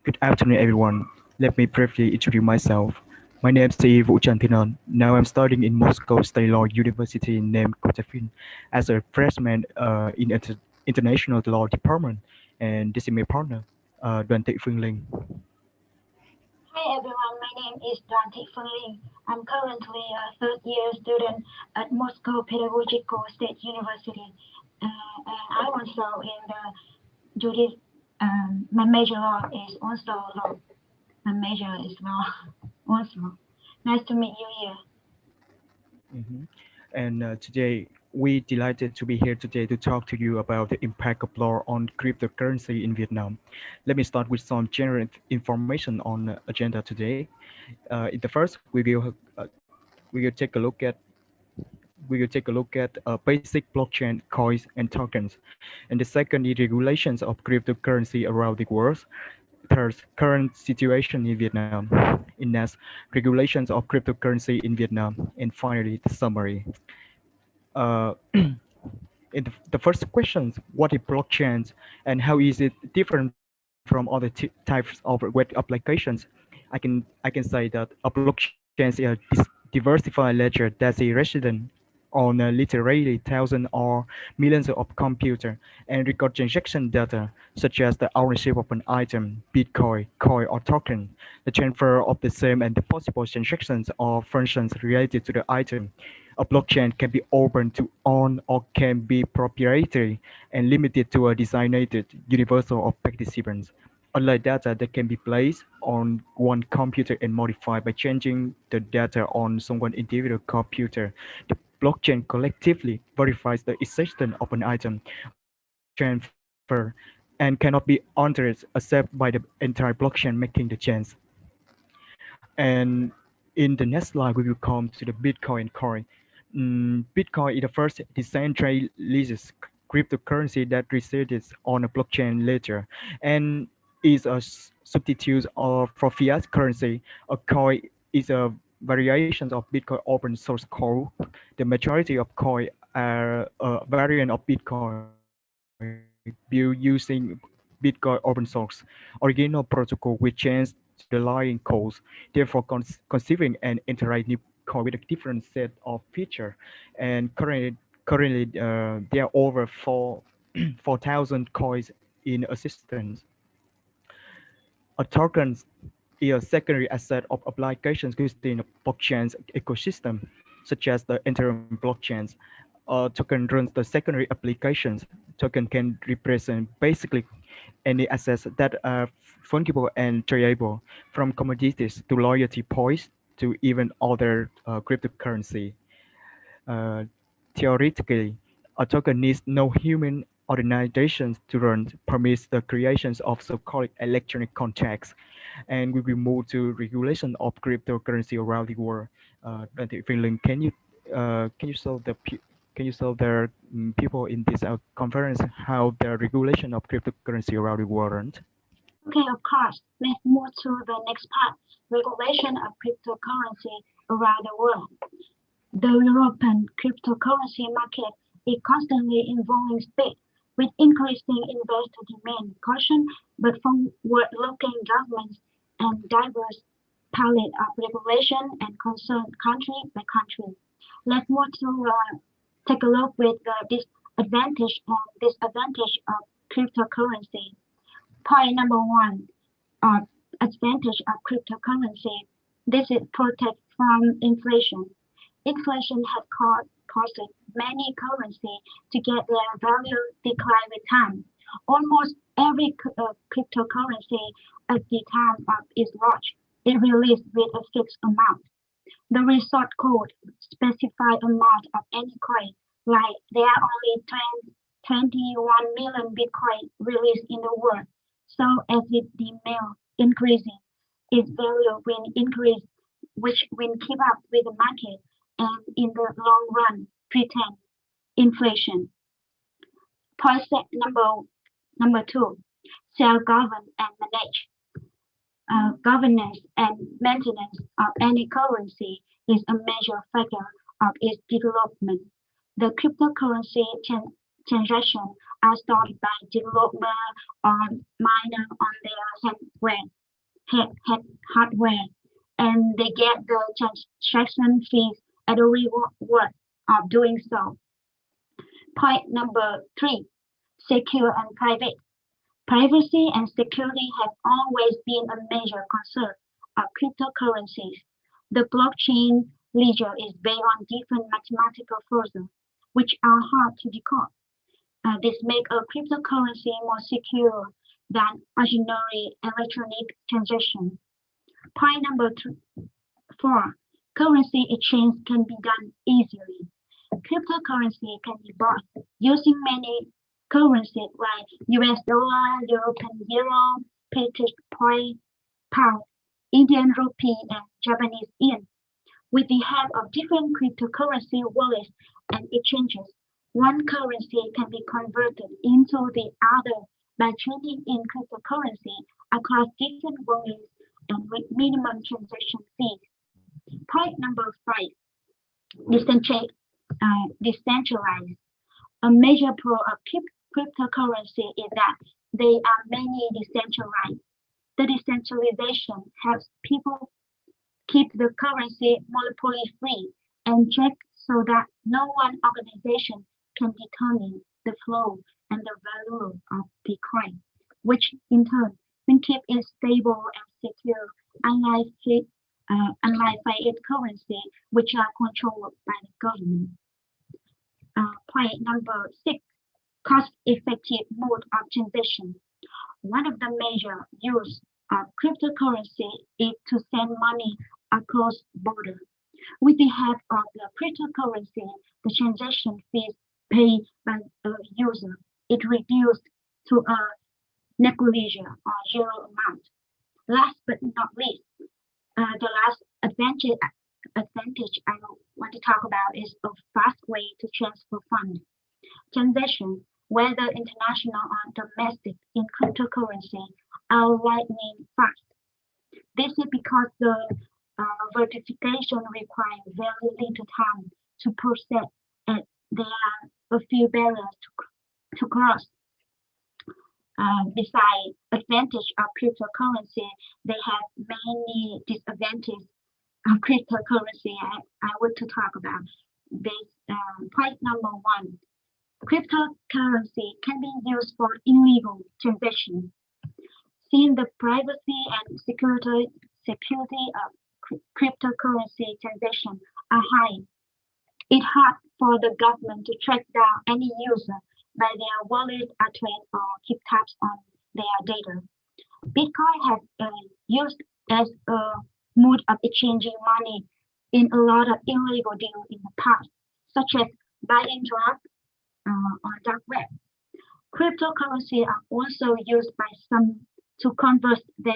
Good afternoon, everyone. Let me briefly introduce myself. My name is Tran Thien An. Now I'm studying in Moscow State Law University named Kutafin as a freshman in International Law Department, and this is my partner, Doan Thi Phuong Linh. Hi everyone, my name is Doan Thi Phuong Linh. I'm currently a third year student at Moscow Pedagogical State University. And I'm also in the juris. My major law is also law. My major is law also. Nice to meet you here. Mhm. And today, we delighted to be here today to talk to you about the impact of law on cryptocurrency in Vietnam. Let me start with some general information on the agenda today. In the first, we will take a look at basic blockchain coins and tokens, and the second is regulations of cryptocurrency around the world. Third, current situation in Vietnam. In next, regulations of cryptocurrency in Vietnam, and finally, the summary. Uh, in the first question, what is blockchain and how is it different from other types of web applications? I can say that a blockchain is a diversified ledger that's a resident on literally thousands or millions of computers and record transaction data such as the ownership of an item, Bitcoin, coin, or token, the transfer of the same and the possible transactions or functions related to the item. A blockchain can be open to all or can be proprietary and limited to a designated universal of participants. Unlike data that can be placed on one computer and modified by changing the data on someone individual computer, the blockchain collectively verifies the existence of an item or transfer and cannot be altered except by the entire blockchain making the change. And in the next slide, we will come to the Bitcoin coin. Bitcoin is the first decentralized cryptocurrency that resides on a blockchain ledger and is a substitute for fiat currency. A coin is a variation of Bitcoin open source code. The majority of coins are a variant of Bitcoin built using Bitcoin open source original protocol, which changed to the lying codes, therefore conceiving an entirely new coin with a different set of features. And currently there are over 4,000 coins in existence. A token is a secondary asset of applications within a blockchain's ecosystem, such as the Ethereum blockchains. A token runs the secondary applications. Token can represent basically any assets that are fungible and tradable, from commodities to loyalty points to even other cryptocurrency. Uh, Theoretically, a token needs no human organization to run, permits the creations of so-called electronic contracts, and we will move to regulation of cryptocurrency around the world. Finland, can you show the people in this conference how the regulation of cryptocurrency around the world runs? Okay, of course. Let's move to the next part. Regulation of cryptocurrency around the world. The European cryptocurrency market is constantly evolving speed, with increasing investor demand, caution, but from local governments and diverse palette of regulation and concern country by country. Let's move to take a look with the disadvantage and disadvantage of cryptocurrency. Point number one, uh, advantage of cryptocurrency. This is protect from inflation. Inflation has caused many currencies to get their value decline with time. Almost every cryptocurrency at the time of its launch is released with a fixed amount. The resort code specifies amount of any coin, like there are only 21 million Bitcoin released in the world. So as the demand increases, its value will increase, which will keep up with the market and in the long run pretend inflation. Point number two, self-govern and manage. Governance and maintenance of any currency is a major factor of its development. The cryptocurrency transactions are stored by developer or miner on their hardware hardware, and they get the transaction fees at a reward of doing so. Point number 3, secure and private. Privacy and security have always been a major concern of cryptocurrencies. The blockchain ledger is based on different mathematical formulas, which are hard to decode. This makes a cryptocurrency more secure than ordinary electronic transactions. Point number 4, currency exchange can be done easily. Cryptocurrency can be bought using many currencies like US dollar, European euro, British pound, Indian rupee, and Japanese yen. With the help of different cryptocurrency wallets and exchanges, one currency can be converted into the other by trading in cryptocurrency across different wallets and with minimum transaction fees. Point number 5, decentralized. A major pro of cryptocurrency is that they are many decentralized. The decentralization helps people keep the currency monopoly free and check so that no one organization can determine the flow and the value of Bitcoin, which in turn will keep it stable and secure, unlike fiat currency, which are controlled by the government. Point number 6, cost-effective mode of transaction. One of the major use of cryptocurrency is to send money across borders. With the help of the cryptocurrency, the transaction fees paid by a user is reduced to a negligible or zero amount. Last but not least, the last advantage I want to talk about is a fast way to transfer funds. Transactions, whether international or domestic in cryptocurrency, are lightning fast. This is because the verification requires very little time to process, and there are a few barriers to cross. Besides advantage of cryptocurrency, they have many disadvantages of cryptocurrency. I want to talk about this. Point number 1, cryptocurrency can be used for illegal transactions. Since the privacy and security of cryptocurrency transactions are high, it's hard for the government to track down any user by their wallet address or keep tabs on their data. Bitcoin has used as a mode of exchanging money in a lot of illegal deals in the past, such as buying drugs on dark web. Cryptocurrency are also used by some to convert their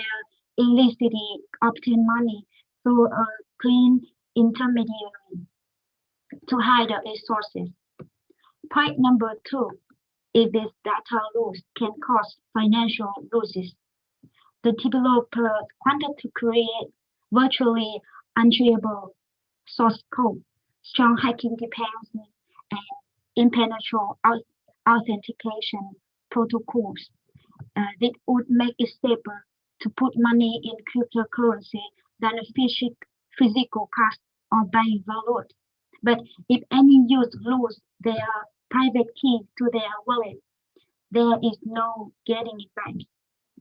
illicitly obtained money through a clean intermediary to hide the resources. Point number 2 is this data loss can cause financial losses. The developers wanted to create virtually untraceable source code, strong hacking defenses, and impenetrable authentication protocols. This would make it safer to put money in cryptocurrency than a physical cash or bank wallet. But if any user lose their private key to their wallet, there is no getting it back.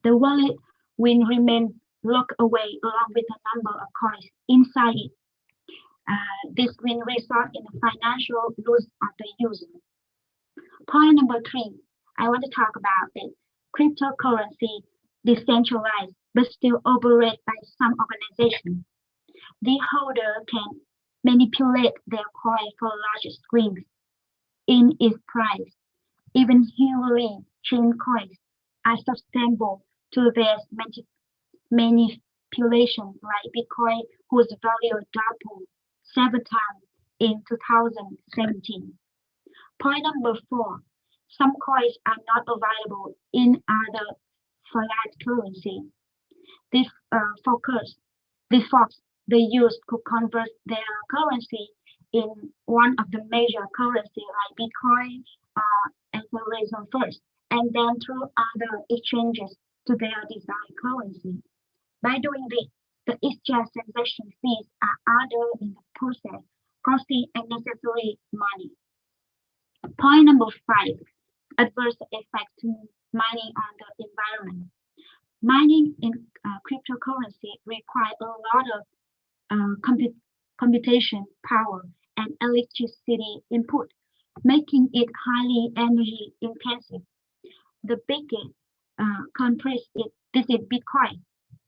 The wallet will remain locked away along with a number of coins inside it. This will result in a financial loss of the user. Point number 3, I want to talk about is cryptocurrency decentralized but still operated by some organizations. The holder can manipulate their coin for large swings in its price. Even heavily trimmed coins are susceptible to their manipulation, like Bitcoin, whose value doubled 7 times in 2017. Point number 4, some coins are not available in other fiat currency. This forces the user to convert their currency in one of the major currencies like Bitcoin as a reason first, and then through other exchanges to their desired currency. By doing this, the exchange transaction fees are added in the process, costing unnecessary money. Point number 5, adverse effects to mining on the environment. Mining in cryptocurrency requires a lot of computation power and electricity input, making it highly energy intensive. The biggest culprit is Bitcoin.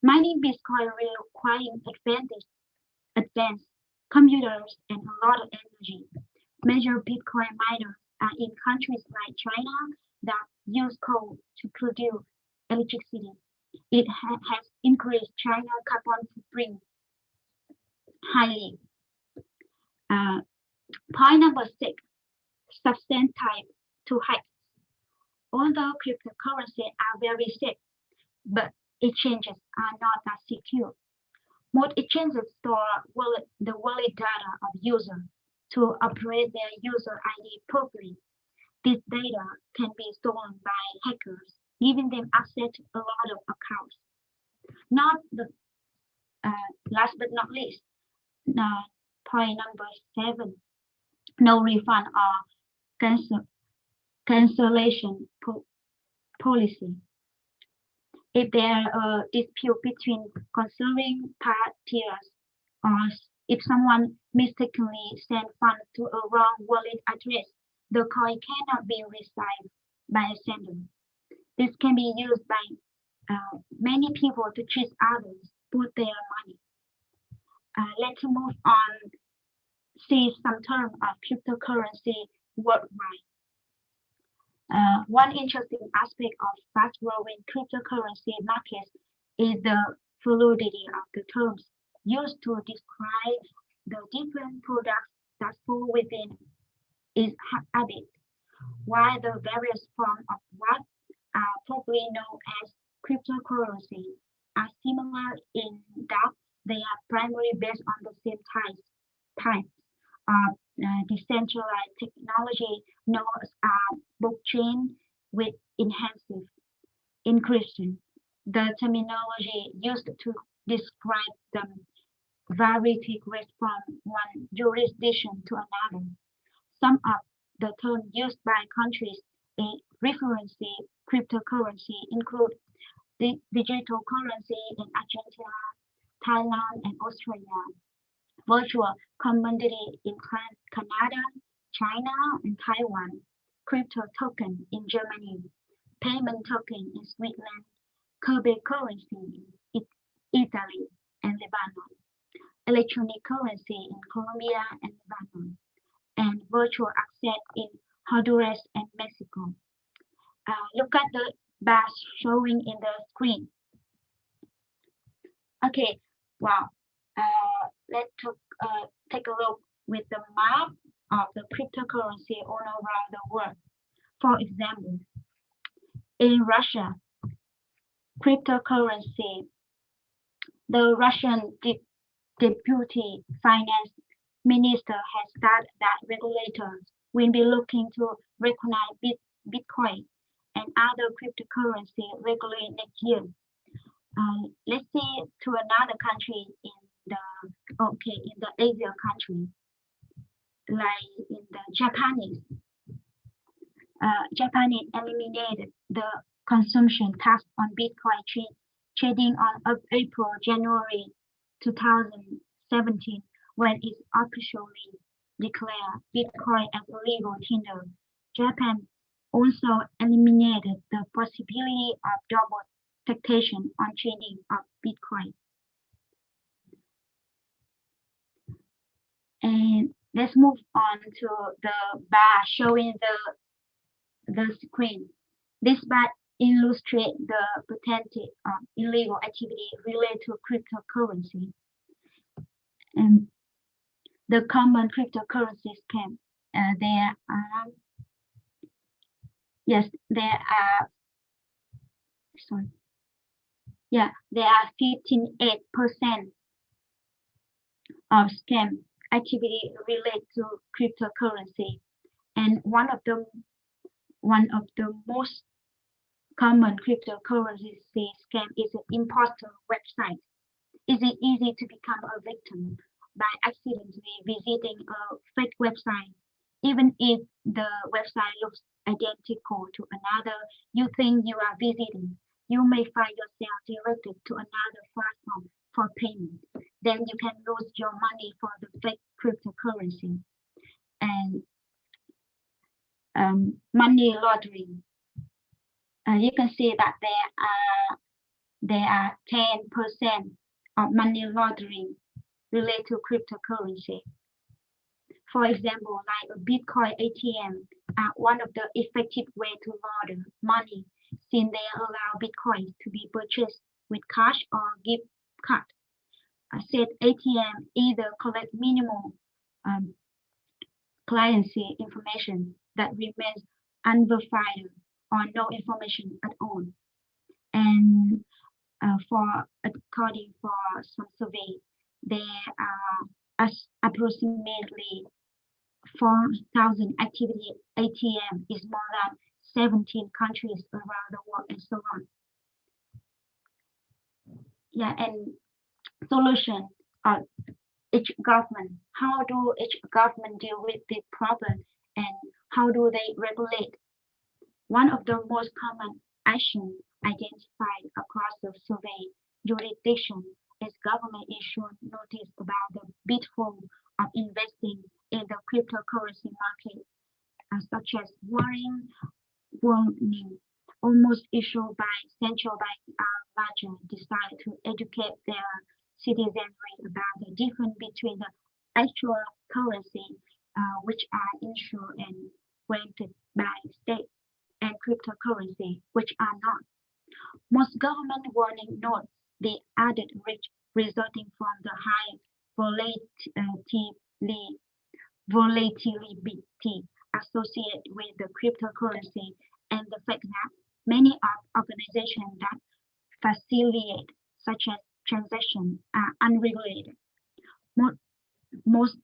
Mining Bitcoin requires advanced computers and a lot of energy. Major Bitcoin miners are in countries like China that use coal to produce electricity. It has increased China's carbon footprint highly. Point number 6, substance type to hacks. Although cryptocurrency are very safe, but exchanges are not as secure. Most exchanges store the wallet data of users to operate their user ID properly. This data can be stolen by hackers, giving them access to a lot of accounts. Not the last but not least, point number 7, no refund or cancellation policy. If there is a dispute between concerned parties, or if someone mistakenly sent funds to a wrong wallet address, the coin cannot be received by the sender. This can be used by many people to cheat others put their money. Let's move on, see some terms of cryptocurrency worldwide. One interesting aspect of fast-growing cryptocurrency markets is the fluidity of the terms used to describe the different products that fall within its habit. While the various forms of what are probably known as cryptocurrency are similar in that they are primarily based on the same types of decentralized technology known as blockchain with enhanced encryption. The terminology used to describe them vary from one jurisdiction to another. Some of the terms used by countries in referencing cryptocurrency include digital currency in Argentina, Thailand, and Australia, virtual commodity in Canada, China, and Taiwan, crypto token in Germany, payment token in Switzerland, currency in Italy and Lebanon, electronic currency in Colombia and Lebanon, and virtual asset in Honduras and Mexico. Look at the bars showing in the screen. Okay, wow. Let's take a look with the map of the cryptocurrency all around the world. For example, in Russia, cryptocurrency, the Russian deputy finance minister has said that regulators will be looking to recognize Bitcoin and other cryptocurrency regularly next year. Let's see to another country in the Asia country, like in the Japanese. Japanese eliminated the consumption tax on Bitcoin trading on April, January 2017, when it officially declared Bitcoin as a legal tender. Japan also eliminated the possibility of double taxation on trading of Bitcoin. And let's move on to the bar showing the screen. This bar illustrates the potential of illegal activity related to cryptocurrency and the common cryptocurrency scam. There are 58% of scam activity related to cryptocurrency, and one of the most common cryptocurrency scam is an imposter website. Is it easy to become a victim by accidentally visiting a fake website? Even if the website looks identical to another you think you are visiting, you may find yourself directed to another platform for payment. Then you can lose your money for the fake cryptocurrency. And money laundering. You can see that there are 10% of money laundering related to cryptocurrency. For example, like a Bitcoin ATM are one of the effective way to launder money since they allow Bitcoins to be purchased with cash or gift card. Said ATM either collect minimal um, cliency information that remains unverified or no information at all. And according for some survey, there are approximately 4,000 activity ATM is more than 17 countries around the world and so on. Yeah, and solution of each government. How do each government deal with this problem and how do they regulate? One of the most common actions identified across the survey jurisdiction is government issuing notice about the pitfall of investing in the cryptocurrency market, such as warning almost issued by central banks are larger designed to educate their citizenry about the difference between the actual currency, which are issued and granted by state, and cryptocurrency, which are not. Most government warning notes the added risk resulting from the high volatility associated with the cryptocurrency and the fact that many of organizations that facilitate such as transactions are unregulated. Most, most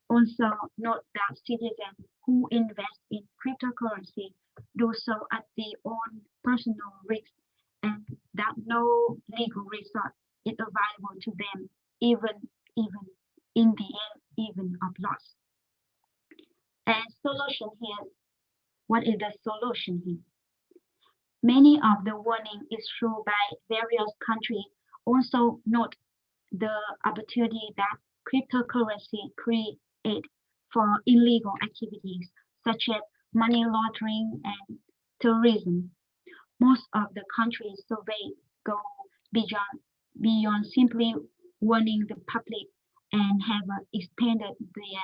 also note that citizens who invest in cryptocurrency do so at their own personal risk and that no legal resource is available to them even in the event of loss. And solution here, what is the solution here? Many of the warning issued by various countries also note the opportunity that cryptocurrency create for illegal activities such as money laundering and terrorism. Most of the countries surveyed go beyond simply warning the public and have expanded their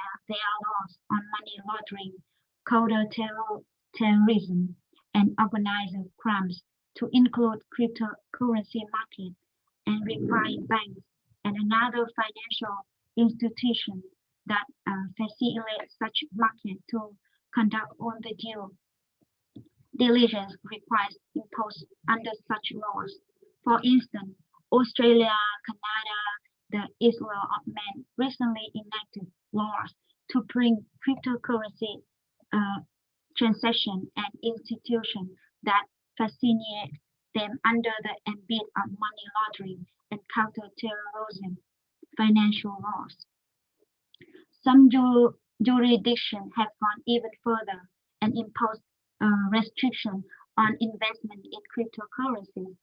laws on money laundering, counter-terrorism, and organized crimes to include cryptocurrency market and require banks and another financial institution that facilitate such market to conduct all the due diligence requires imposed under such laws. For instance, Australia, Canada, the Isle of Man recently enacted laws to bring cryptocurrency uh, transaction and institutions that facilitate them under the ambit of money laundering and counter-terrorism financial laws. Some jurisdictions have gone even further and imposed restrictions on investment in cryptocurrencies,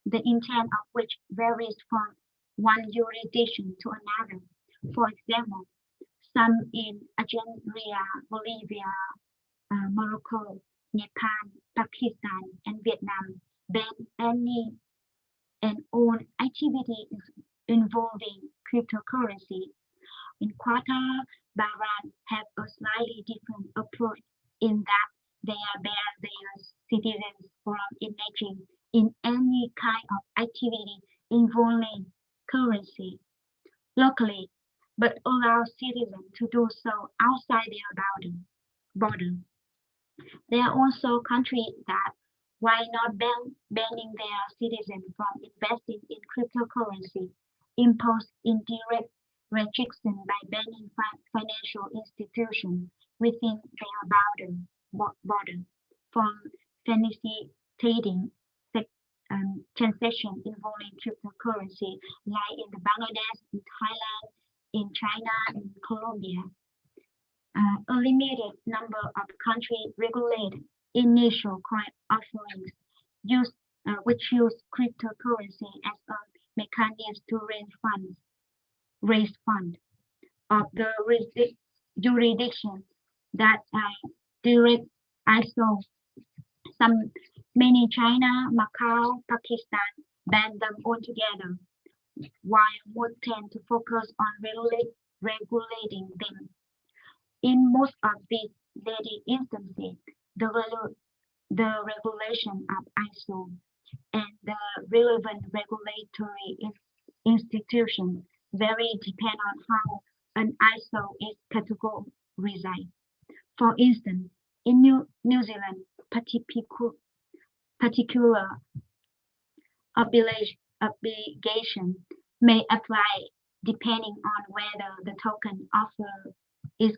the intent of which varies from one jurisdiction to another. For example, some in Argentina, Bolivia, Morocco, Nepal, Pakistan, and Vietnam ban any and all activities involving cryptocurrency. In Qatar, Bahrain have a slightly different approach in that they ban their citizens from engaging in any kind of activity involving currency locally, but allow citizens to do so outside their border. There are also countries that, while not banning their citizens from investing in cryptocurrency, impose indirect restrictions by banning financial institutions within their border from facilitating transaction involving cryptocurrency, like in the Bangladesh, in Thailand, in China, and Colombia. A limited number of countries regulate initial coin offerings, use, which use cryptocurrency as a mechanism to raise funds of the jurisdiction that direct ISO. Many China, Macau, Pakistan ban them altogether, while most tend to focus on regulating them. In most of these later instances, the regulation of ISO and the relevant regulatory institution vary depending on how an ISO is categorized. For instance, in New Zealand, particular obligation may apply depending on whether the token offer is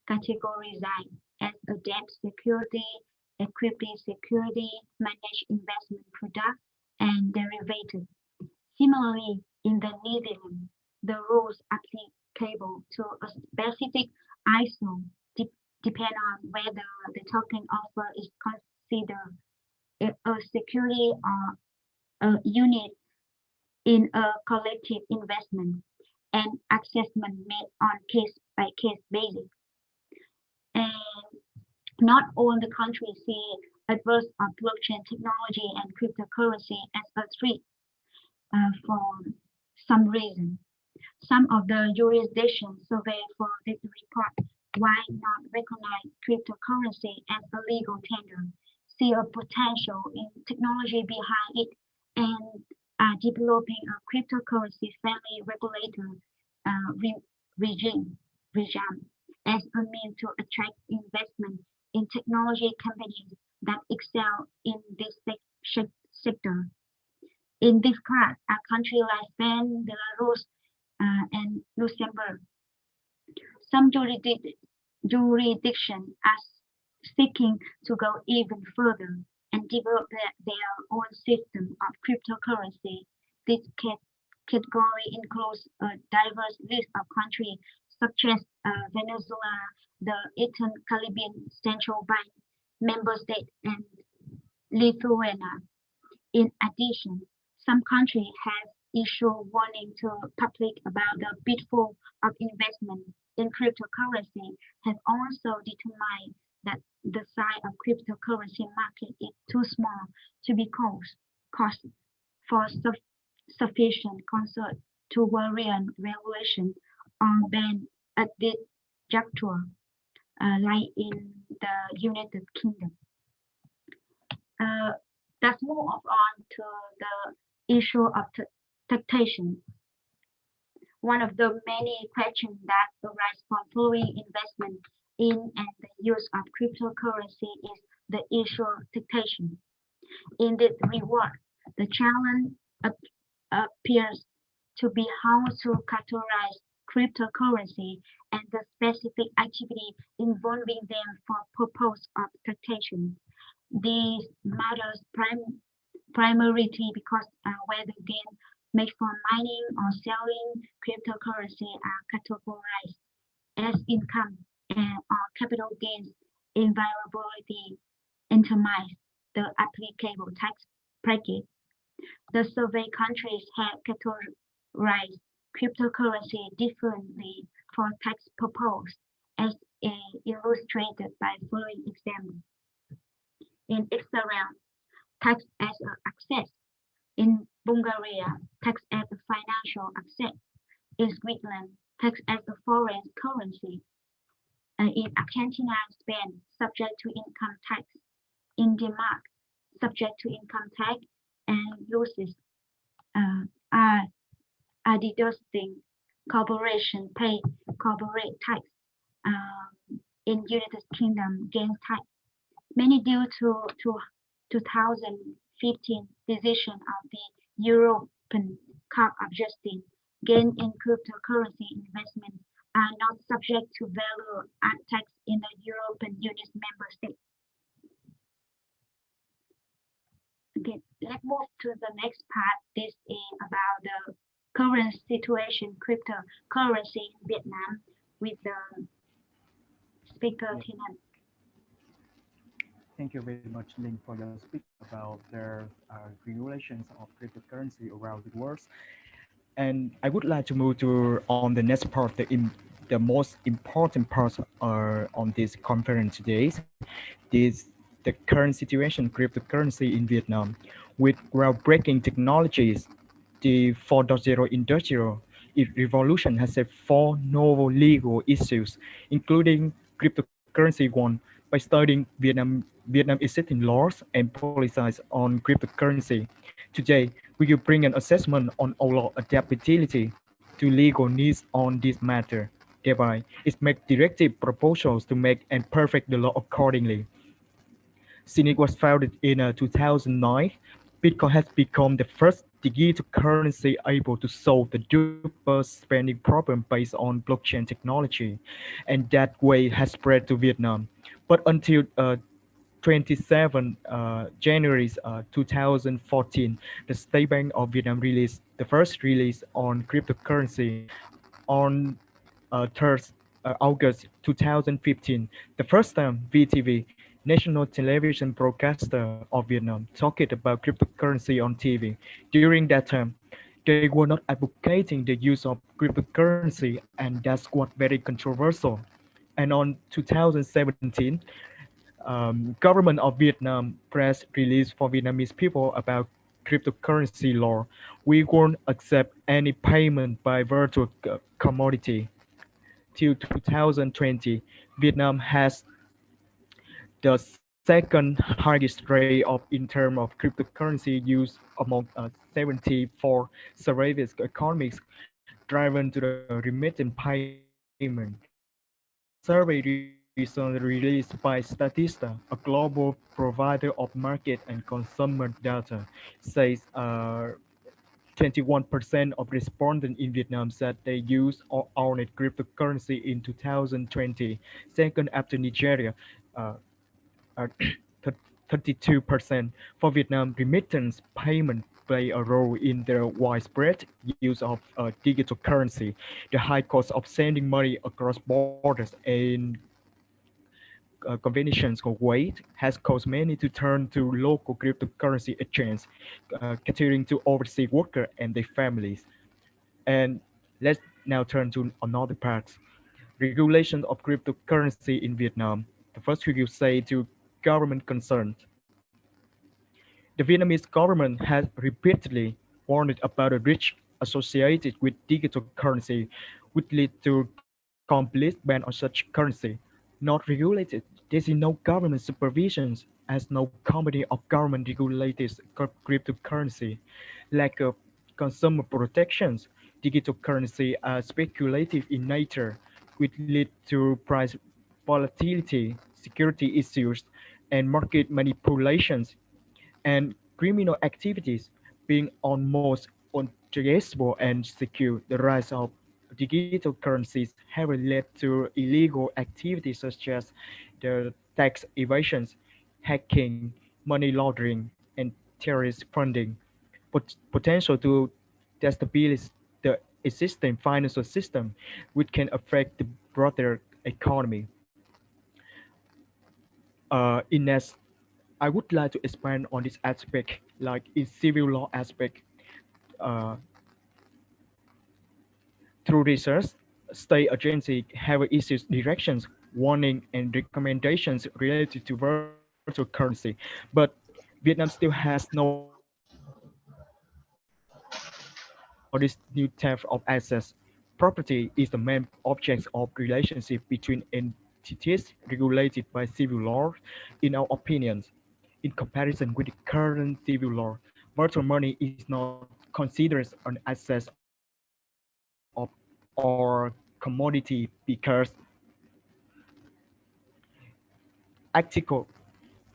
categorized as a debt security, equity security, managed investment product, and derivative. Similarly, in the Netherlands, the rules applicable to a specific ISO depend on whether the token offer is considered a security or a unit in a collective investment and assessment made on case-by-case basis. And not all the countries see adverse of blockchain technology and cryptocurrency as a threat for some reason. Some of the jurisdictions surveyed for this report why not recognize cryptocurrency as a legal tender, see a potential in technology behind it, and are developing a cryptocurrency-friendly regulator regime as a means to attract investment in technology companies that excel in this sector. In this class are countries like Spain, Belarus, and Luxembourg. Some jurisdictions are seeking to go even further and develop their own system of cryptocurrency. This category includes a diverse list of countries such as Venezuela, the Eastern Caribbean Central Bank member state, and Lithuania. In addition, some countries have issued warning to public about the pitfall of investment in cryptocurrency, have also determined that the size of cryptocurrency market is too small to be cost for sufficient concern to warrant regulation on ban at this juncture, like in the United Kingdom. Let's move on to the issue of taxation. One of the many questions that arise from foreign investment in and the use of cryptocurrency is the issue of taxation. In this regard, the challenge appears to be how to categorize cryptocurrency and the specific activity involving them for purpose of taxation. These matters primarily because whether gain made from mining or selling cryptocurrency are categorized as income or capital gains invariably determines the applicable tax bracket. The survey countries have categorized cryptocurrency differently for tax purposes, as illustrated by following example. In Israel, tax as an asset. In Bulgaria, tax as a financial asset. In Switzerland, tax as a foreign currency. In Argentina and Spain, subject to income tax. In Denmark, subject to income tax and losses are deducting corporation pay corporate tax. In United Kingdom, gains tax. Many due to 2015 decision of the European Court of Justice, gain in cryptocurrency investment are not subject to value add tax in the European Union member states. Okay, let's move to the next part. This is about the current situation, cryptocurrency in Vietnam, with the speaker Yeah. Thien An. Thank you very much, Lin, for your speech about the regulations of cryptocurrency around the world. And I would like to move to on the next part, the most important part on this conference today is the current situation cryptocurrency in Vietnam. With groundbreaking technologies, the 4.0 industrial revolution has set four novel legal issues, including cryptocurrency one, by studying Vietnam existing laws and policies on cryptocurrency. Today, we will bring an assessment on our adaptability to legal needs on this matter. Thereby, it makes directive proposals to make and perfect the law accordingly. Since it was founded in 2009, Bitcoin has become the first digital currency able to solve the duper spending problem based on blockchain technology, and that way has spread to Vietnam. But until 27 January 2014, the State Bank of Vietnam released the first release on cryptocurrency on 3rd August 2015. The first time VTV, National Television Broadcaster of Vietnam, talked about cryptocurrency on TV. During that time, they were not advocating the use of cryptocurrency, and that's what very controversial. And on 2017, government of Vietnam press release for Vietnamese people about cryptocurrency law. We won't accept any payment by virtual commodity. Till 2020, Vietnam has the second highest rate of in terms of cryptocurrency use among 74 surveyed economies, driven to the remittance payment. A survey recently released by Statista, a global provider of market and consumer data, says 21% of respondents in Vietnam said they used or owned cryptocurrency in 2020, second after Nigeria, uh, uh, 32%. For Vietnam, remittance payment play a role in the widespread use of digital currency. The high cost of sending money across borders and conventions of weight has caused many to turn to local cryptocurrency exchanges, catering to overseas workers and their families. And let's now turn to another part. Regulation of cryptocurrency in Vietnam. The first we will say to government concerned. The Vietnamese government has repeatedly warned about the risks associated with digital currency, which lead to complete ban on such currency. Not regulated, there is no government supervision, as no company of government regulated cryptocurrency. Lack of consumer protections, digital currency are speculative in nature, which lead to price volatility, security issues, and market manipulations and criminal activities being almost untraceable and secure. The rise of digital currencies have led to illegal activities such as the tax evasions, hacking, money laundering, and terrorist funding, potential to destabilize the existing financial system, which can affect the broader economy. Ines, I would like to expand on this aspect, like in civil law aspect. Uh, through research, state agencies have issued directions, warning, and recommendations related to virtual currency, but Vietnam still has no legal framework for this new type of access. Property is the main object of relationship between entities regulated by civil law, in our opinions. In comparison with the current civil law, virtual money is not considered an asset or commodity because Article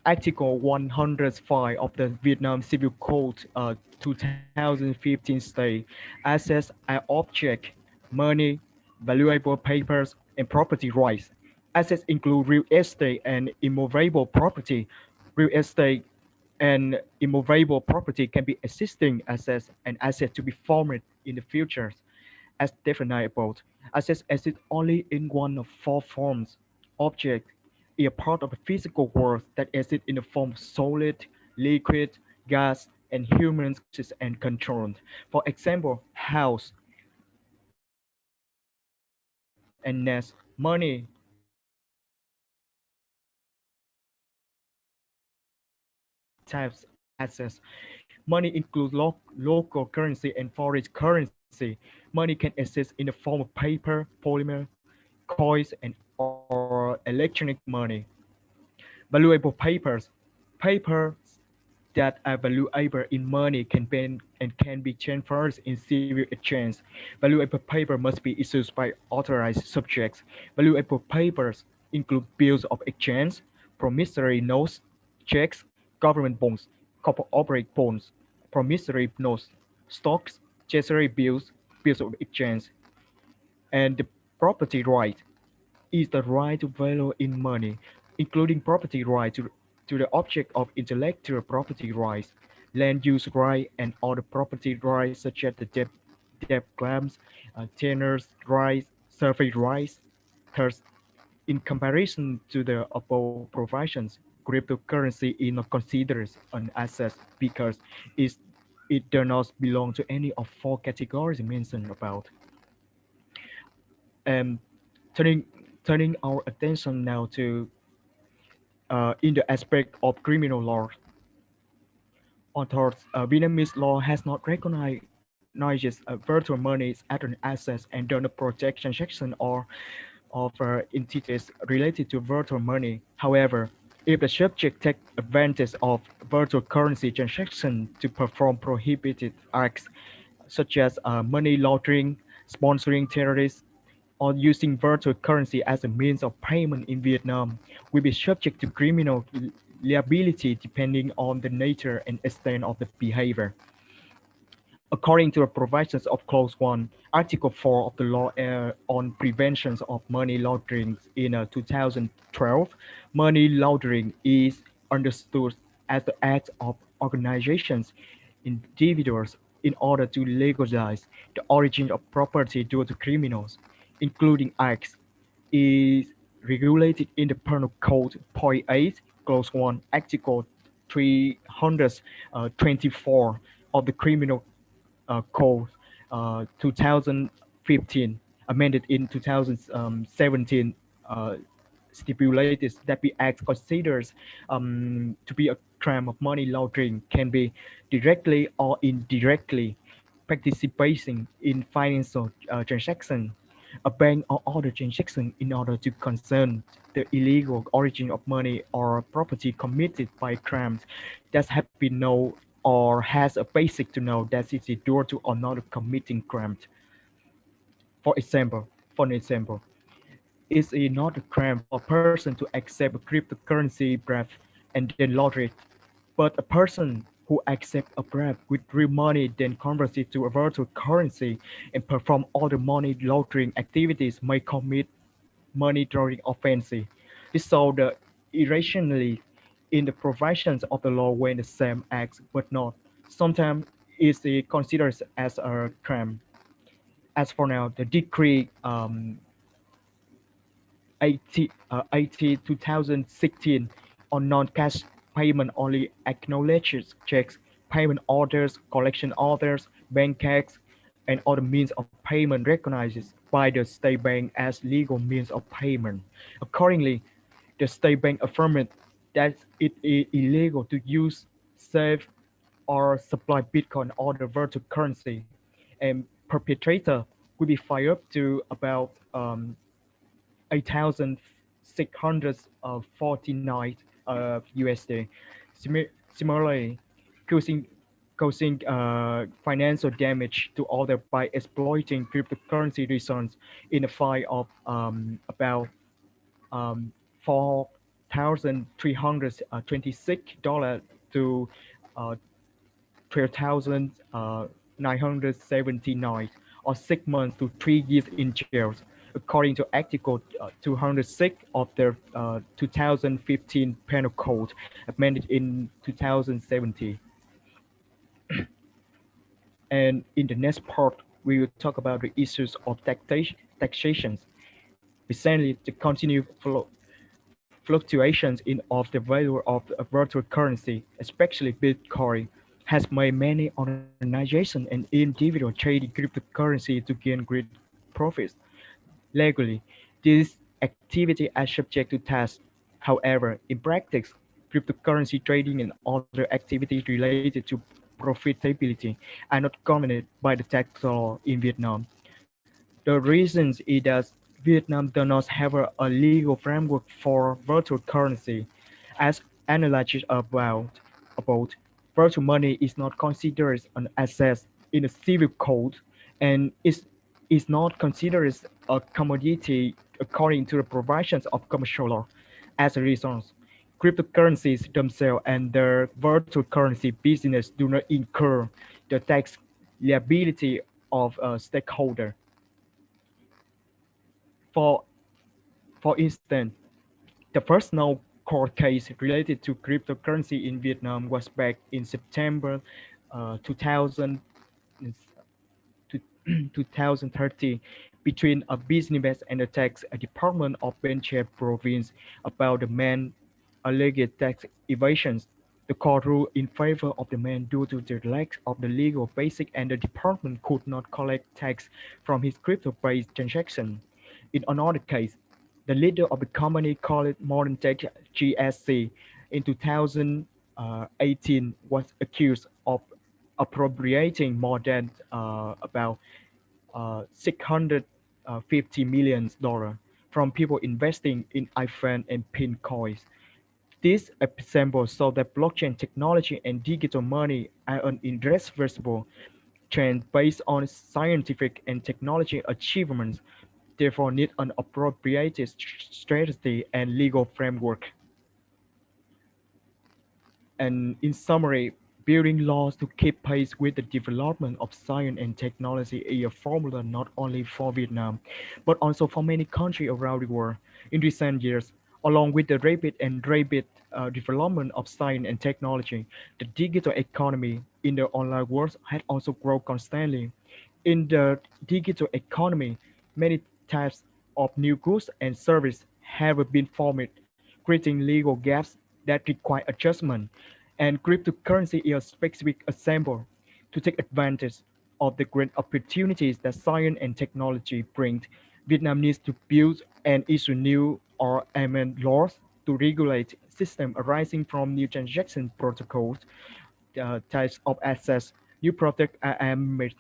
Article 105 of the Vietnam Civil Code 2015 state assets are object, money, valuable papers, and property rights. Assets include real estate and immovable property. Real estate And immovable property can be existing assets and assets to be formed in the future as definable. Assets exist only in one of four forms. Object is a part of the physical world that exists in the form of solid, liquid, gas, and human access and controlled. For example, house, and nest. Money types of assets. Money includes local currency and foreign currency. Money can exist in the form of paper, polymer, coins, and or electronic money. Valuable papers. Papers that are valuable in money can be transferred in civil exchange. Valuable paper must be issued by authorized subjects. Valuable papers include bills of exchange, promissory notes, checks, government bonds, corporate bonds, promissory notes, stocks, treasury bills, bills of exchange, and the property right is the right to value in money, including property right to the object of intellectual property rights, land use right, and other property rights such as the debt claims, tenants' rights, survey rights. Thus, in comparison to the above provisions, cryptocurrency is not considered an asset because it's, it does not belong to any of four categories mentioned about. Um, turning turning our attention now to in the aspect of criminal law, authors Vietnamese law has not recognized virtual money as an asset and does not protect transaction or of entities related to virtual money. However, if the subject takes advantage of virtual currency transaction to perform prohibited acts such as money laundering, sponsoring terrorists, or using virtual currency as a means of payment in Vietnam will be subject to criminal liability depending on the nature and extent of the behavior. According to the provisions of Clause 1, Article 4 of the Law on Prevention of Money Laundering in 2012, money laundering is understood as the act of organizations, individuals, in order to legalize the origin of property due to criminals, including acts is regulated in the Penal Code Point 8, Clause 1, Article 324 of the Criminal Code 2015, amended in 2017, stipulated that the act considers to be a crime of money laundering can be directly or indirectly participating in financial transaction, a bank or other transaction in order to concern the illegal origin of money or property committed by crimes that have been known or has a basic to know that it is due to another committing crime. For example, for an example, it's not a crime for a person to accept a cryptocurrency bribe and then launder it, but a person who accepts a bribe with real money then converts it to a virtual currency and perform other money laundering activities may commit money laundering offenses. This shows the irrationality in the provisions of the law when the same acts but not sometimes is considered as a crime. As for now, the decree 80 2016 on non-cash payment only acknowledges checks, payment orders, collection orders, bank checks, and other means of payment recognized by the state bank as legal means of payment. Accordingly, the state bank affirmed that it is illegal to use, save, or supply Bitcoin or other virtual currency, and perpetrator will be fined up to about 8,649 USD. Similarly, causing financial damage to others by exploiting cryptocurrency reasons in a fine of about 4,326 to uh, 12,979 or 6 months to 3 years in jail. according to Article 206 of the 2015 Penal Code, amended in 2017. And in the next part, we will talk about the issues of taxation. Recently, the continued fluctuations in of the value of virtual currency, especially Bitcoin, has made many organizations and individuals trading cryptocurrency to gain great profits. Legally, these activities are subject to tax. However, in practice, cryptocurrency trading and other activities related to profitability are not governed by the tax law in Vietnam. The reason is that Vietnam does not have a legal framework for virtual currency. As analyzed about virtual money is not considered an asset in the civil code and is not considered a commodity according to the provisions of commercial law. As a result, cryptocurrencies themselves and their virtual currency business do not incur the tax liability of a stakeholder. For for instance, the first known court case related to cryptocurrency in Vietnam was back in September 2000, to 2030 between a business and the tax department of Ben Chai province about the man alleged tax evasions. The court ruled in favor of the man due to the lack of the legal basis and the department could not collect tax from his crypto-based transaction. In another case, the leader of the company called Modern Tech GSC in 2018 was accused of appropriating more than about $650 million from people investing in iPhone and pin coins. This example shows that blockchain technology and digital money are an irreversible trend based on scientific and technology achievements, therefore need an appropriate strategy and legal framework. And in summary, building laws to keep pace with the development of science and technology is a formula not only for Vietnam, but also for many countries around the world. In recent years, along with the rapid development of science and technology, the digital economy in the online world has also grown constantly. In the digital economy, many types of new goods and services have been formed, creating legal gaps that require adjustment. And cryptocurrency is a specific example. To take advantage of the great opportunities that science and technology bring, Vietnam needs to build and issue new or amend laws to regulate systems arising from new transaction protocols, types of assets, new products are aimed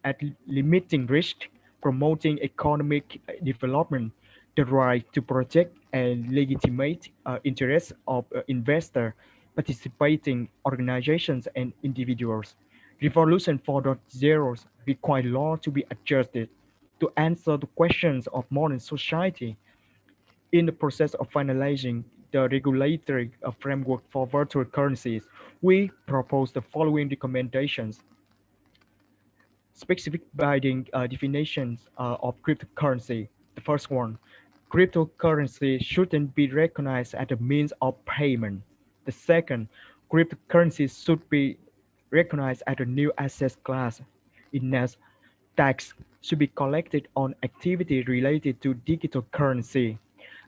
at limiting risk, promoting economic development, the right to protect and legitimate interests of investors, participating organizations and individuals. Revolution 4.0 requires law to be adjusted to answer the questions of modern society. In the process of finalizing the regulatory framework for virtual currencies, we propose the following recommendations: specific binding definitions of cryptocurrency. The first one, cryptocurrency shouldn't be recognized as a means of payment. The second, cryptocurrency should be recognized as a new asset class. In next, tax should be collected on activity related to digital currency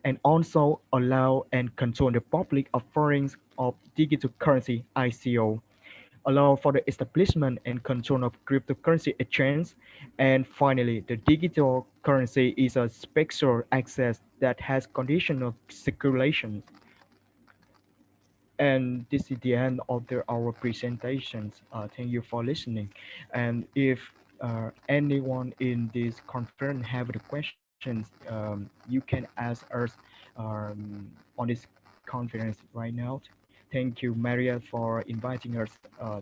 and also allow and control the public offerings of digital currency ICO, allow for the establishment and control of cryptocurrency exchange. And finally, the digital currency is a special access that has conditional circulation. And this is the end of our presentations. Thank you for listening. And if anyone in this conference have the questions, you can ask us on this conference right now. Thank you, Maria, for inviting us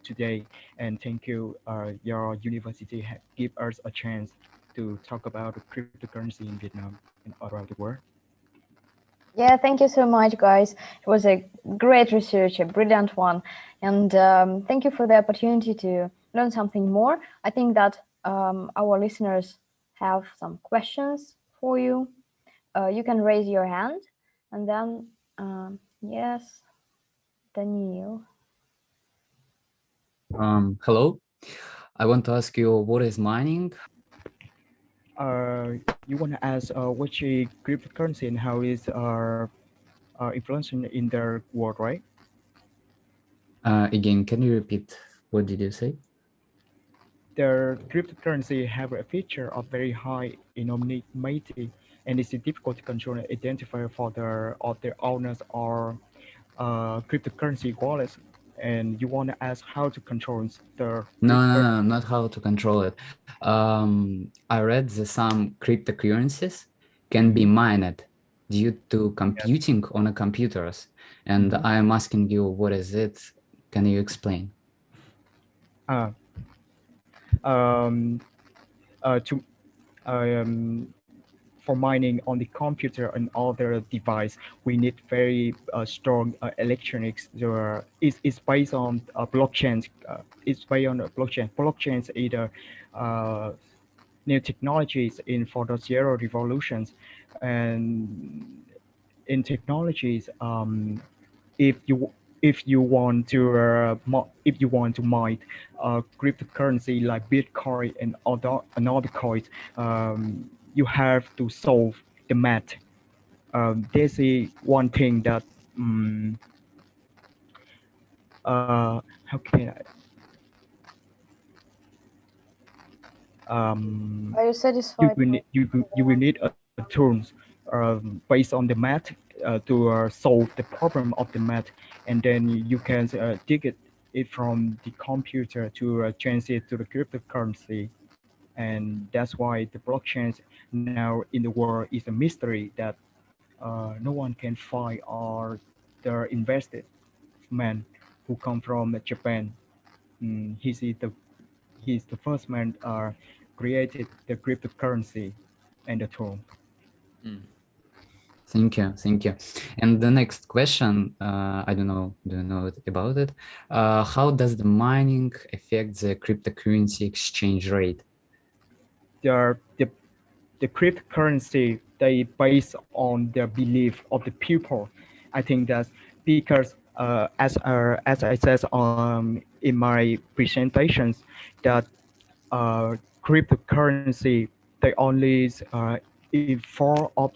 today, and thank you, your university give us a chance to talk about cryptocurrency in Vietnam and around the world. Yeah, thank you so much, guys. It was a great research, a brilliant one. And thank you for the opportunity to learn something more. I think that our listeners have some questions for you. You can raise your hand, and then yes, Daniel. Hello. I want to ask you, what is mining? You want to ask which cryptocurrency and how is influencing in their world, right? Again, can you repeat? What did you say? Their cryptocurrency have a feature of very high anonymity, and it's difficult to control and identify for their owners or cryptocurrency wallets. And you want to ask how to control the No, cryptocurrency? not how to control it. I read that some cryptocurrencies can be Mm-hmm. mined due to Yes. computing on a computers, and Mm-hmm. I'm asking you, what is it? Can you explain? Uh, um, to for mining on the computer and other device, we need very strong electronics. It's based on blockchains. It's based on a blockchain. Blockchains is the uh, new technologies in for the zero revolutions, and in technologies, if you if you want to mine cryptocurrency like Bitcoin and other coins, you have to solve the math. This is one thing that how can I Are you you satisfied will with need you will need a tools based on the math to solve the problem of the math, and then you can dig it from the computer to change it to the cryptocurrency, and that's why the blockchains now in the world is a mystery that no one can find, or the invested man who come from Japan. He's the first man created the cryptocurrency and the tool. Mm. Thank you, thank you. And the next question, I don't know, do you know about it? How does the mining affect the cryptocurrency exchange rate? The, the, the cryptocurrency, they based on the belief of the people. I think that's because as I said in my presentations, that cryptocurrency, they only evolve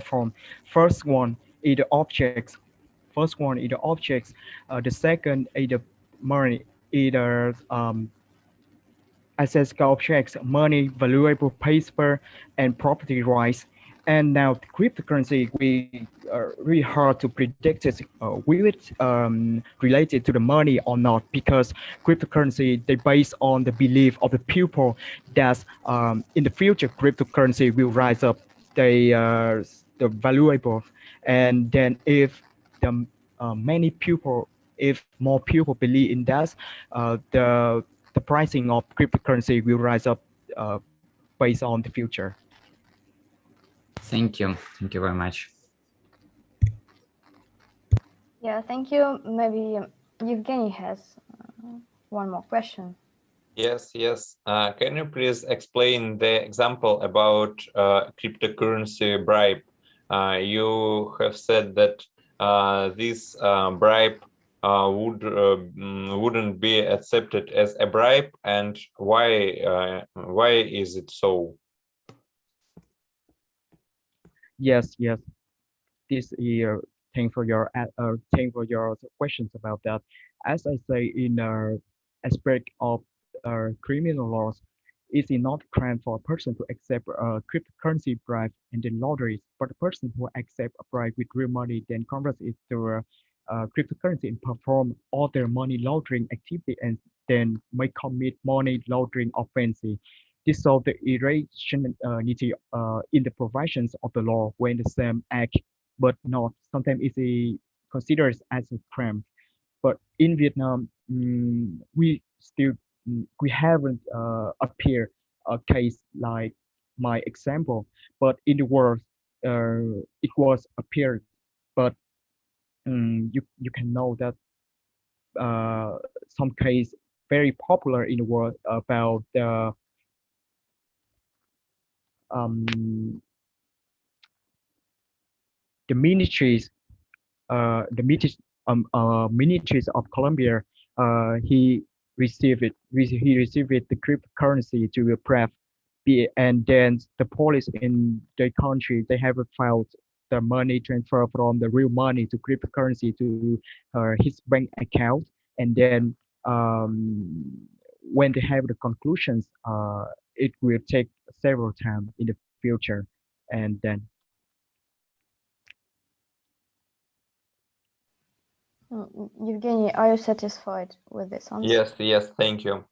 from first one is the objects, the second is the money, either assets, objects, money, valuable paper, and property rights. And now the cryptocurrency, we really hard to predict it. Will it related to the money or not? Because cryptocurrency, they based on the belief of the people that in the future cryptocurrency will rise up the valuable, and then if the many people, if more people believe in that, the pricing of cryptocurrency will rise up uh, based on the future. Thank you. Thank you very much. Yeah, thank you. Maybe Evgeny has one more question. Yes, yes. Can you please explain the example about cryptocurrency bribe? You have said that this bribe wouldn't be accepted as a bribe, and why is it so? Yes, yes. This year, thank for your questions about that. As I say in aspect of criminal laws, it is not a crime for a person to accept a cryptocurrency bribe and then launder it, but a person who accept a bribe with real money then convert it to cryptocurrency and perform other money laundering activity and then may commit money laundering offense. This solves the irrationality in the provisions of the law when the same act, but not sometimes it's considered as a crime. But in Vietnam, we still we haven't appeared a case like my example, but in the world, it was appeared. But you can know that some case very popular in the world about um, the ministries ministries of Colombia, he he received it, the cryptocurrency to prep, and then the police in the country, they have filed the money transfer from the real money to cryptocurrency to his bank account, and then when they have the conclusions, it will take several times in the future, and then Evgeny, are you satisfied with this answer? Yes, yes, thank you.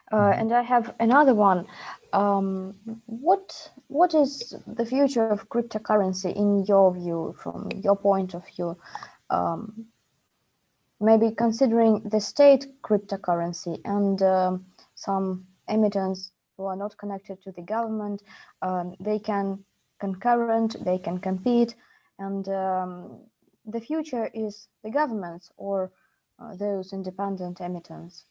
And I have another one. What is the future of cryptocurrency in your view, from your point of view? Maybe considering the state cryptocurrency and some emittents who are not connected to the government, they can concurrent, they can compete, and the future is the governments or those independent emittents.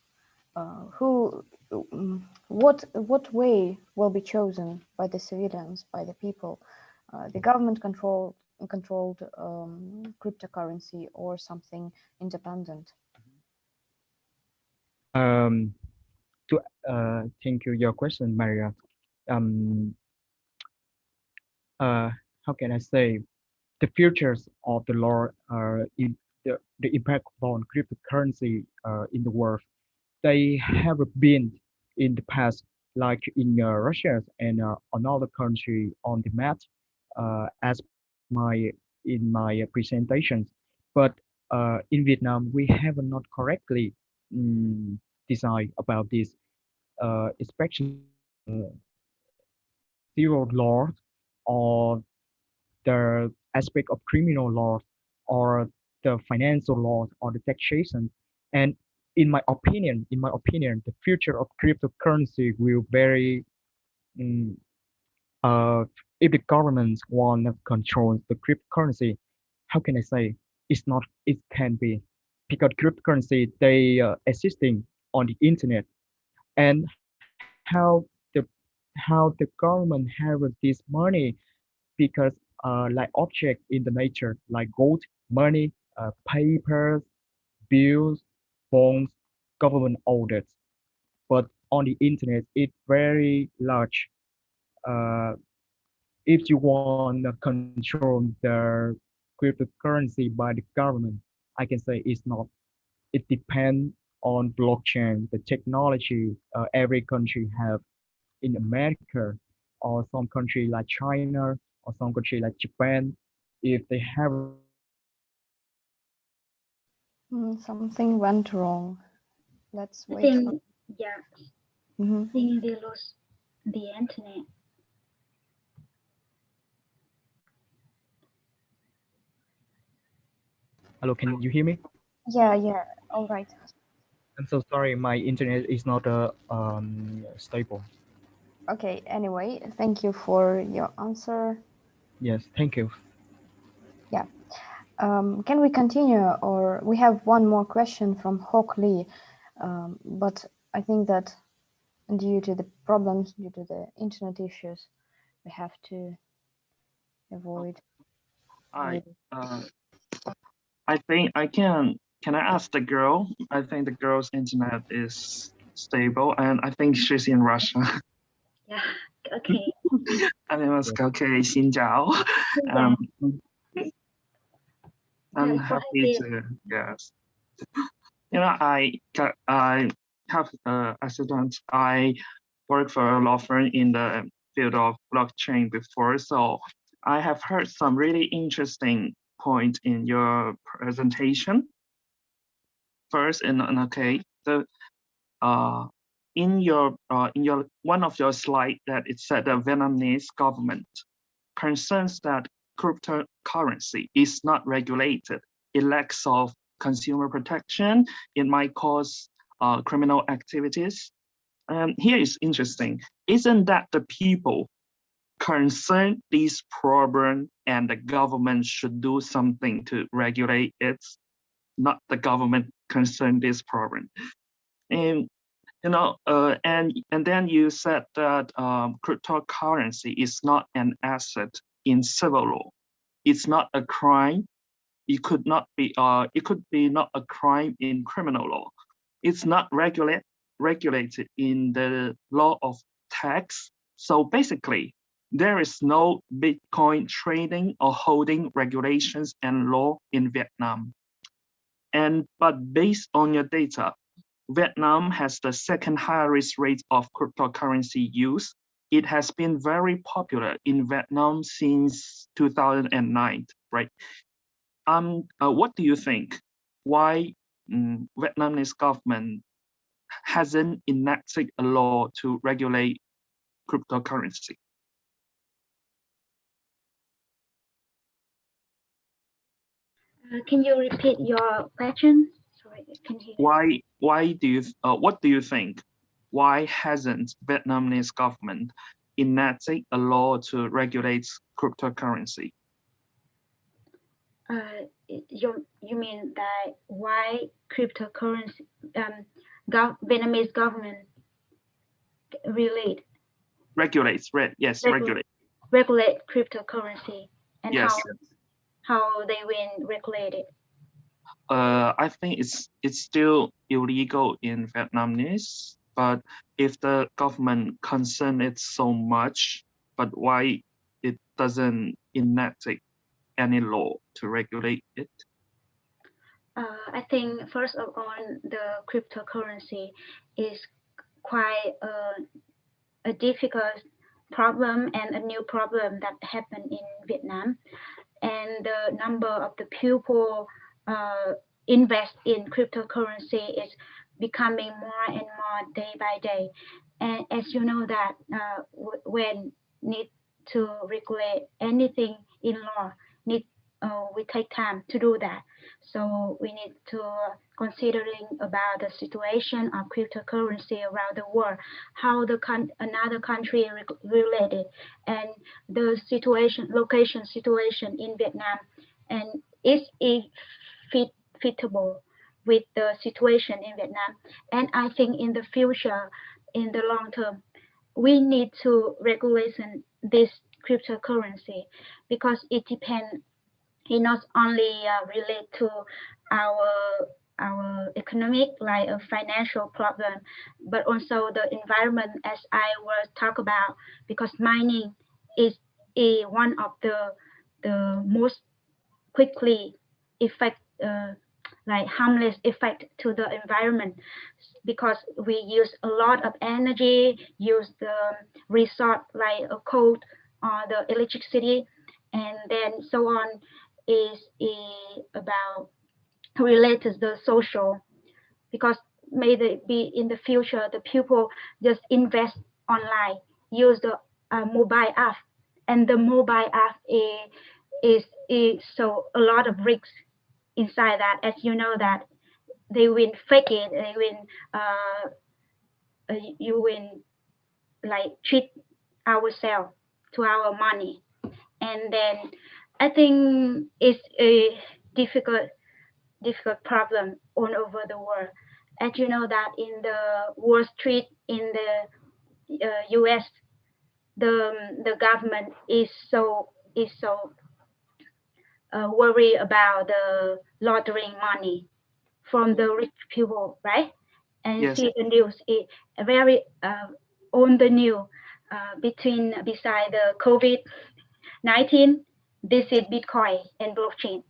What way will be chosen by the civilians, by the people? The government controlled cryptocurrency or something independent? um, to thank you your question, Maria. Um, how can I say, the futures of the law in the impact on cryptocurrency in the world, they have been in the past, like in Russia and another country on the map, as my presentations. But in Vietnam, we have not correctly um, decided about this, especially civil law or the aspect of criminal law or the financial law or the taxation. And in my opinion, the future of cryptocurrency will very um, uh, if the governments want to control the cryptocurrency, how can I say, it's not, it can be, because cryptocurrency, they existing on the internet, and how the government have this money, because like object in the nature, like gold, money, papers, bills, bonds, government audits. But on the internet, it's very large. Uh, if you want to control the cryptocurrency by the government, I can say it's not. It depends on blockchain, the technology every country have in America, or some country like China, or some country like Japan. If they have the technology, Something went wrong. Let's I wait for. think, yeah, Mhm. I think they lose the internet. hello, can you hear me? Yeah, yeah. All right. I'm so sorry, my internet is not stable. Okay. Anyway, thank you for your answer. Yes, thank you. Yeah. Can we continue, or we have one more question from Hawk Lee, but I think that due to the problems, due to the internet issues, we have to avoid. I Maybe. I think I can. Can I ask the girl? I think the girl's internet is stable, and I think she's in Russia. Yeah, okay. 안녕하세요. Okay, xin chào. Yeah, I'm yeah, go happy ahead. to yes. You know, I have accident. I work for a law firm in the field of blockchain before, so I have heard some really interesting point in your presentation. First, okay, the in your one of your slide that it said the Vietnamese government concerns that cryptocurrency is not regulated. It lacks of consumer protection. It might cause criminal activities. Here is interesting. Isn't that the people concern this problem and the government should do something to regulate it, not the government concern this problem? And And then you said that cryptocurrency is not an asset in civil law. It's not a crime. It could not be. It could be not a crime in criminal law. It's not regulated in the law of tax. So basically, there is no Bitcoin trading or holding regulations and law in Vietnam. But based on your data, Vietnam has the second highest rate of cryptocurrency use. It has been very popular in Vietnam since 2009, right? What do you think? Why Vietnamese government hasn't enacted a law to regulate cryptocurrency? Can you repeat your question? Sorry, I can hear. Why do you? What do you think? Why hasn't Vietnamese government enacted a law to regulate cryptocurrency? You mean that why cryptocurrency Vietnamese government regulates regulate cryptocurrency, and yes. how they will regulate it? I think it's still illegal in Vietnamese, but if the government concern it so much, but why it doesn't enact any law to regulate it? I think first of all, the cryptocurrency is quite a difficult problem and a new problem that happened in Vietnam, and the number of the people invest in cryptocurrency is becoming more and more day by day. And as you know that when need to regulate anything in law, we take time to do that. So we need to considering about the situation of cryptocurrency around the world, how another country related, and the location situation in Vietnam, and is it fitable with the situation in Vietnam. And I think in the future, in the long term, we need to regulate this cryptocurrency, because it depends. It not only relate to our economic, like a financial problem, but also the environment, as I will talk about, because mining is one of the most quickly effect like harmless effect to the environment, because we use a lot of energy, use the resource like a coal or the electricity, and then so on, is about related to the social, because maybe in the future the people just invest online, use the mobile app, and the mobile app is so a lot of risks inside that, as you know that they will fake it, they will you will like cheat ourselves to our money, and then I think it's a difficult problem all over the world. As you know that in the Wall Street in the U.S., the government is so worried about the laundering money from the rich people, right? And yes. see the news, it very on the news beside the COVID-19, this is Bitcoin and blockchain.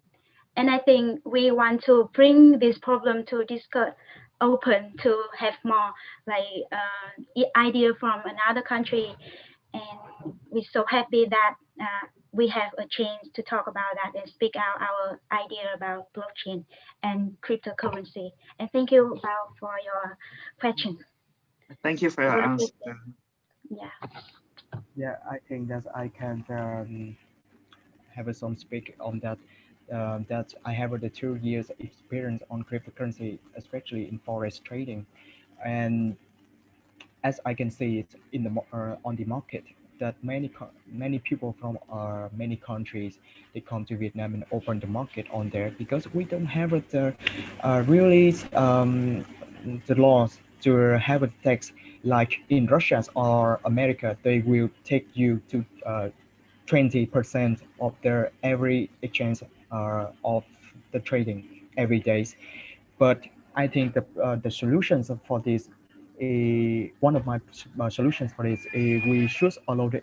And I think we want to bring this problem to discuss open, to have more like idea from another country. And we're so happy that we have a chance to talk about that and speak out our idea about blockchain and cryptocurrency. And thank you, Bao, for your question. Thank you for your answer. Yeah, I think that I can have some speak on that. That I have the 2 years experience on cryptocurrency, especially in forex trading, and as I can see it in the on the market, that many people from many countries, they come to Vietnam and open the market on there, because we don't have the really the laws to have a tax like in Russia or America. They will take you to 20% of their every exchange of the trading every day. But I think the solutions for this, one of my solutions for this, we should allow the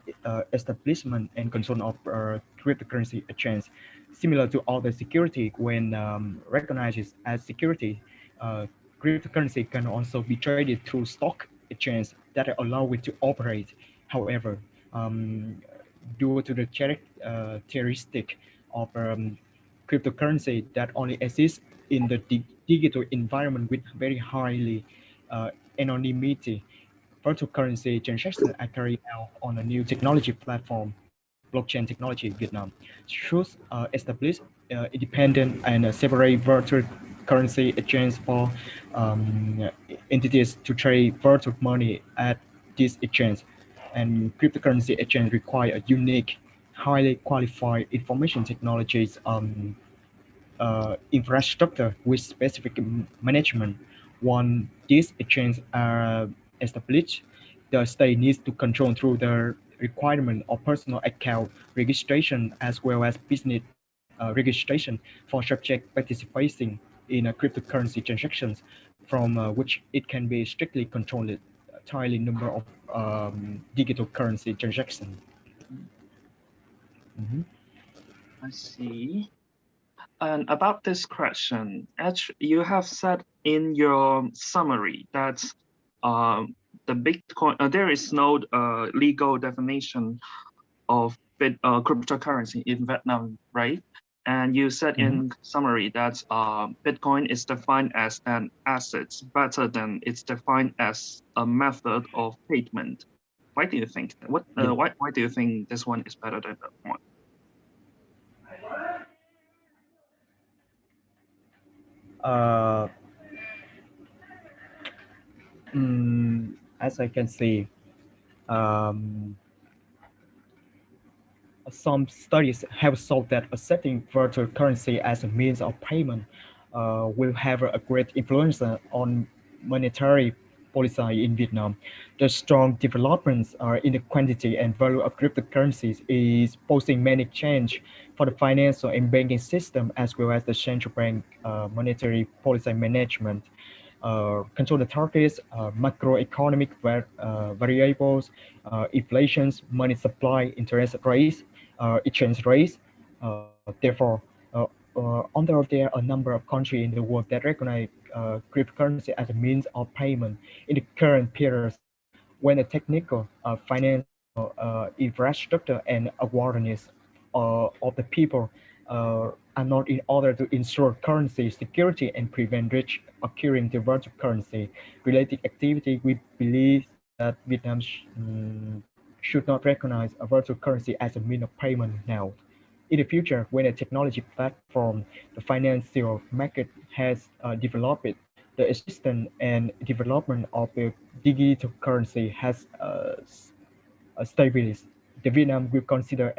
establishment and control of cryptocurrency exchange, similar to other security. When recognized as security, uh, cryptocurrency can also be traded through stock exchange that allow it to operate. However, um, due to the characteristic of cryptocurrency that only exists in the digital environment with very highly anonymity, virtual currency transactions are carried out on a new technology platform, blockchain technology. Vietnam should establish independent and separate virtual currency exchange for entities to trade virtual money at this exchange. And cryptocurrency exchange require a unique, highly qualified information technologies infrastructure with specific management. Once these exchanges are established, the state needs to control through the requirement of personal account registration as well as business registration for subject participating in a cryptocurrency transactions, from which it can be strictly controlled entirely number of digital currency transactions. Mhm. I see. And about this question, actually, you have said in your summary that the Bitcoin, there is no legal definition of cryptocurrency in Vietnam, right? And you said Mhm. in summary that Bitcoin is defined as an asset better than it's defined as a method of payment. Why do you think what? Yeah. Why do you think this one is better than that one? Uh, as I can see, um, some studies have shown that accepting virtual currency as a means of payment will have a great influence on monetary policy in Vietnam. The strong developments in the quantity and value of cryptocurrencies is posing many change for the financial and banking system as well as the central bank monetary policy management. Control the targets, macroeconomic variables, inflations, money supply, interest rates, exchange rates. Therefore, although there are a number of countries in the world that recognize cryptocurrency as a means of payment, in the current period, when the technical, financial, infrastructure, and awareness of the people are not in order to ensure currency security and prevent risk occurring to virtual currency related activity, we believe that Vietnam should not recognize a virtual currency as a means of payment now. In the future, when a technology platform, the financial market has developed, the existence and development of the digital currency has stabilized. The Vietnam will consider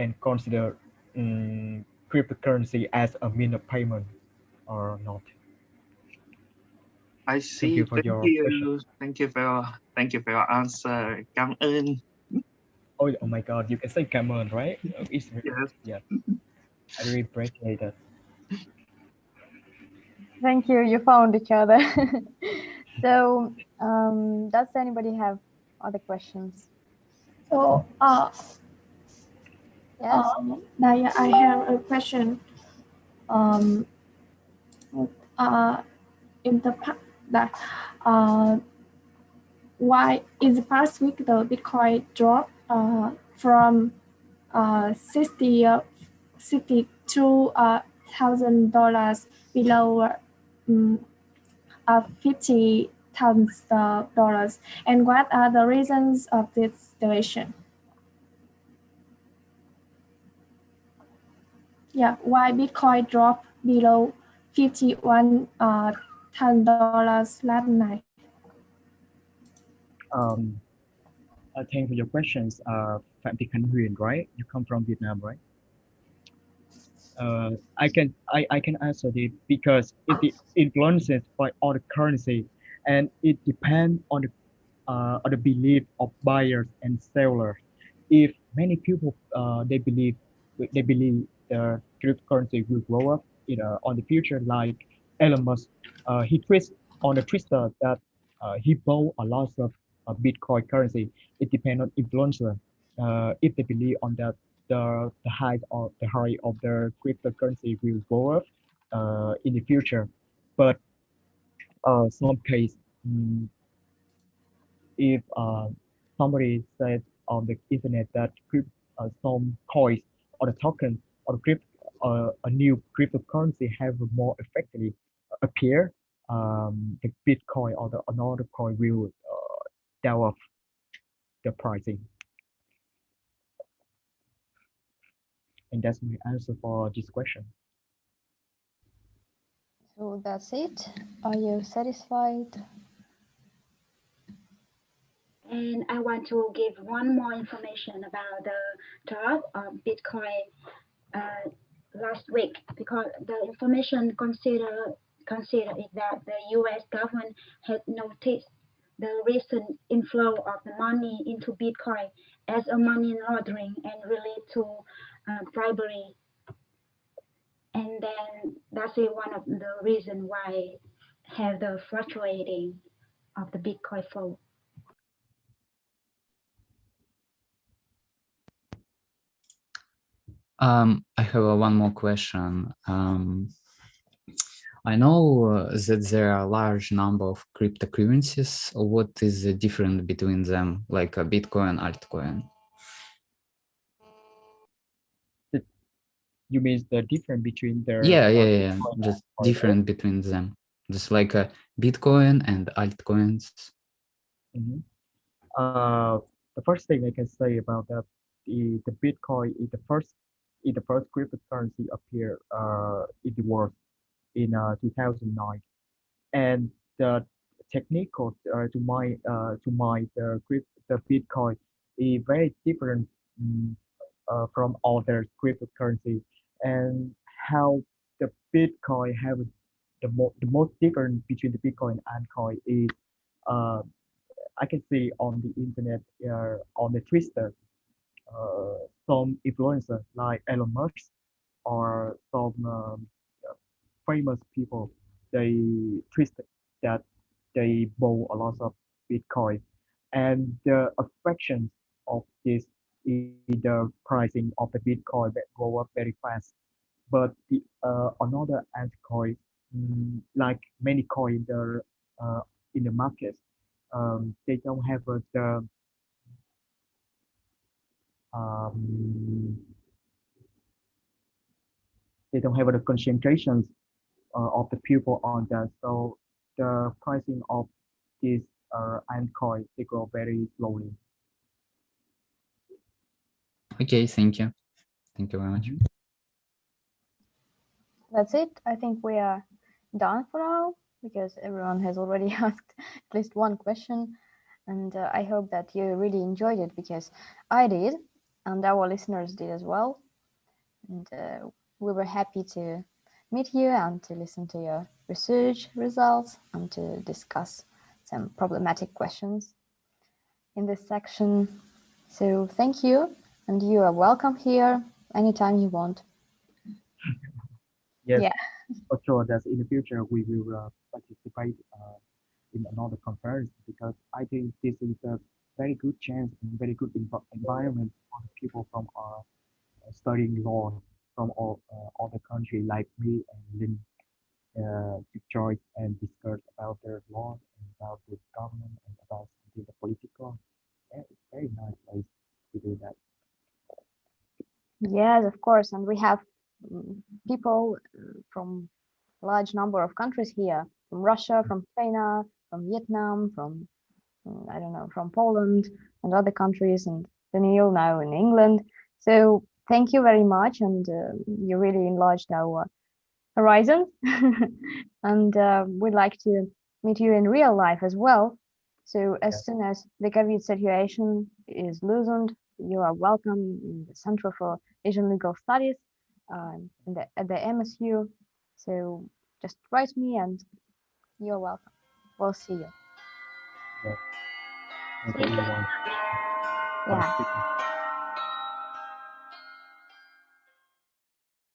cryptocurrency as a means of payment or not. I Thank you see. for your question. Thank you for your answer. Cảm ơn. Oh my God, you can say come on, right? Yes. Yeah, I really appreciate that. Thank you. You found each other. So, does anybody have other questions? So, Yes. Naya, I have a question. Um, uh, in the past, that why in the past week the Bitcoin dropped from 62,000 dollars below $50,000, and what are the reasons of this situation? Yeah, why Bitcoin dropped below $51,000 last night? Um, I thank for your questions. Phạm Thị Khánh Huyền, right? You come from Vietnam, right? I can answer it because it is influenced by other currency and it depends on the belief of buyers and sellers. If many people they believe the cryptocurrency will grow up on the future, like Elon Musk, he tweets on the Twitter that he bought a lot of Bitcoin currency. It depends on influencer. If they believe on that, the height of the cryptocurrency will go up in the future. But some case, mm, if somebody said on the internet that some coins or the token or a new cryptocurrency have more effectively appear, the Bitcoin or the another coin will down off the pricing. And that's my answer for this question. So that's it. Are you satisfied? And I want to give one more information about the drop of Bitcoin last week, because the information consider is that the U.S. government had noticed the recent inflow of the money into Bitcoin as a money laundering and related to bribery. And then that's one of the reason why have the fluctuating of the Bitcoin flow. I have one more question. I know that there are a large number of cryptocurrencies. What is the difference between them, like a Bitcoin, altcoin? You mean the difference between the Yeah. Bitcoin Just and Bitcoin, right? different between them, just like a Bitcoin and altcoins. Mhm. Uh, the first thing I can say about that, the Bitcoin is the first cryptocurrency appear in the world in 2009, and the technical to mine the Bitcoin is very different, mm, from other cryptocurrency, and how the Bitcoin have the most difference between the Bitcoin and coin is, uh, I can see on the internet, on the Twitter, some influencers like Elon Musk or some famous people, they twisted that they bought a lot of Bitcoin, and the affections of this is the pricing of the Bitcoin that go up very fast. But another altcoin, like many coins in the market, they don't have um, the concentrations of the people on that. So the pricing of this altcoin they grow very slowly. Okay, thank you. Thank you very much. Mhm. That's it. I think we are done for now because everyone has already asked at least one question. And I hope that you really enjoyed it because I did, and our listeners did as well. And we were happy to meet you and to listen to your research results and to discuss some problematic questions in this section. So thank you, and you are welcome here anytime you want. Yes, Yeah. for sure. That in the future we will participate in another conference, because I think this is a very good chance and very good environment for the people from studying law from all other country like me and Lynn, to join and discuss about their law and about the government and about the political. Yeah, it's very nice place to do that. Yes, of course. And we have people from large number of countries here, from Russia, from China, from Vietnam, from I don't know, from Poland and other countries, and Daniel now in England. So thank you very much, and you really enlarged our horizons. And we'd like to meet you in real life as well. So as Yes, soon as the COVID situation is loosened, you are welcome in the Center for Asian Legal Studies at the MSU. So just write me and you're welcome. We'll see you. Yeah. Thank See you. everyone for Yeah. speaking.